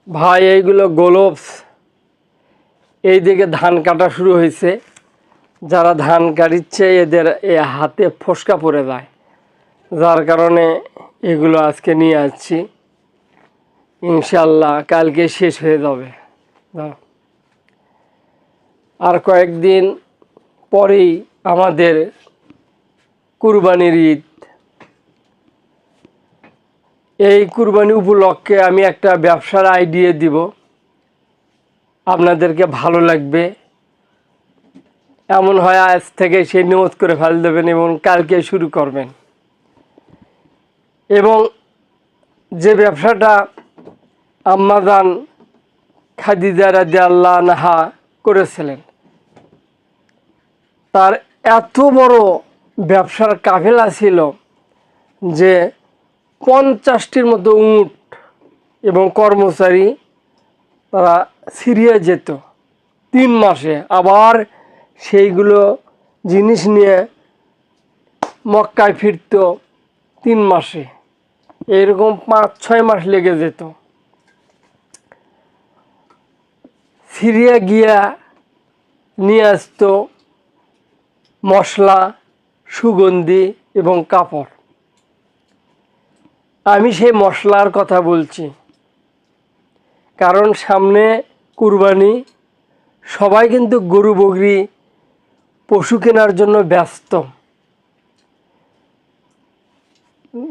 ভাই এইগুলো গ্লোভস। এইদিকে ধান কাটা শুরু হয়েছে, যারা ধান কাটছে এদের হাতে ফোসকা পড়ে যায়, যার কারণে এগুলো আজকে নিয়ে আসছি। ইনশাল্লাহ কালকে শেষ হয়ে যাবে। আর কয়েকদিন পরেই আমাদের কুরবানির ঈদ। এই কুরবানি উপলক্ষে আমি একটা ব্যবসার আইডিয়া দিব, আপনাদেরকে ভালো লাগবে। এমন হয় আজ থেকে সেই নিয়ত করে ফেল দেবেন এবং কালকে শুরু করবেন। এবং যে ব্যবসাটা আম্মাজান খাদিজা রাদিয়াল্লাহু আনহা করেছিলেন, তার এত বড় ব্যবসার কাফেলা ছিল যে 50টির মতো উট এবং কর্মচারী তারা সিরিয়া যেত 3 মাসে, আবার সেইগুলো জিনিস নিয়ে মক্কায় ফিরত 3 মাসে। এরকম 5-6 মাস লেগে যেত। সিরিয়া গিয়া নিয়ে আসতো মশলা, সুগন্ধি এবং কাপড়। আমি সেই মশলার কথা বলছি, কারণ সামনে কুরবানি, সবাই কিন্তু গরু বকরি পশু কেনার জন্য ব্যস্ত।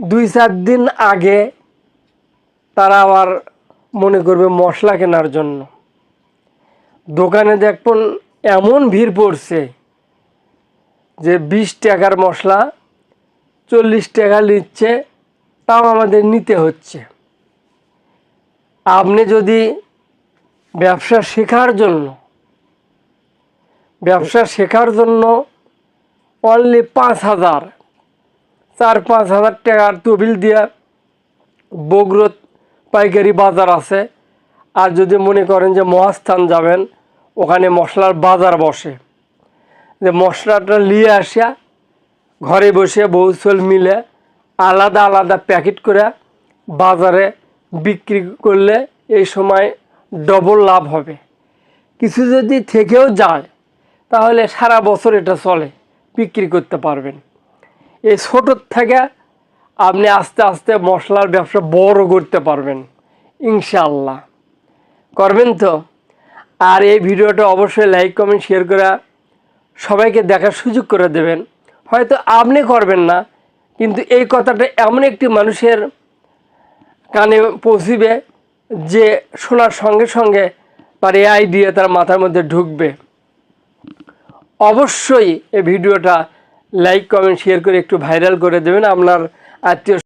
2-4 দিন আগে তারা আবার মনে করবে মশলা কেনার জন্য। দোকানে দেখুন এমন ভিড় পড়ছে যে 20 টাকার মশলা 40 টাকা নিচ্ছে, তাও আমাদের নিতে হচ্ছে। আপনি যদি ব্যবসা শেখার জন্য অনলি 4-5 হাজার টাকার তহবিল দিয়া বগুড়া পাইকারি বাজার আছে। আর যদি মনে করেন যে মহাস্থান যাবেন, ওখানে মশলার বাজার বসে, যে মশলাটা নিয়ে আসা ঘরে বসে বউচল মিলে আলাদা আলাদা প্যাকেট করে বাজারে বিক্রি করলে এই সময় ডবল লাভ হবে। কিছু যদি থেকেও যায় তাহলে সারা বছর এটা চলে, বিক্রি করতে পারবেন। এই ছোটোর থেকে আপনি আস্তে আস্তে মশলার ব্যবসা বড় করতে পারবেন ইনশাআল্লাহ। করবেন তো? আর এই ভিডিওটা অবশ্যই লাইক, কমেন্ট, শেয়ার করে সবাইকে দেখার সুযোগ করে দেবেন। হয়তো আপনি করবেন না, কিন্তু এই কথাটা এমন একটি মানুষের কানে পৌঁছিবে যে শোনার সঙ্গে সঙ্গে তার এই আইডিয়া তার মাথার মধ্যে ঢুকবে। অবশ্যই এই ভিডিওটা লাইক, কমেন্ট, শেয়ার করে একটু ভাইরাল করে দেবেন আপনার আত্মীয়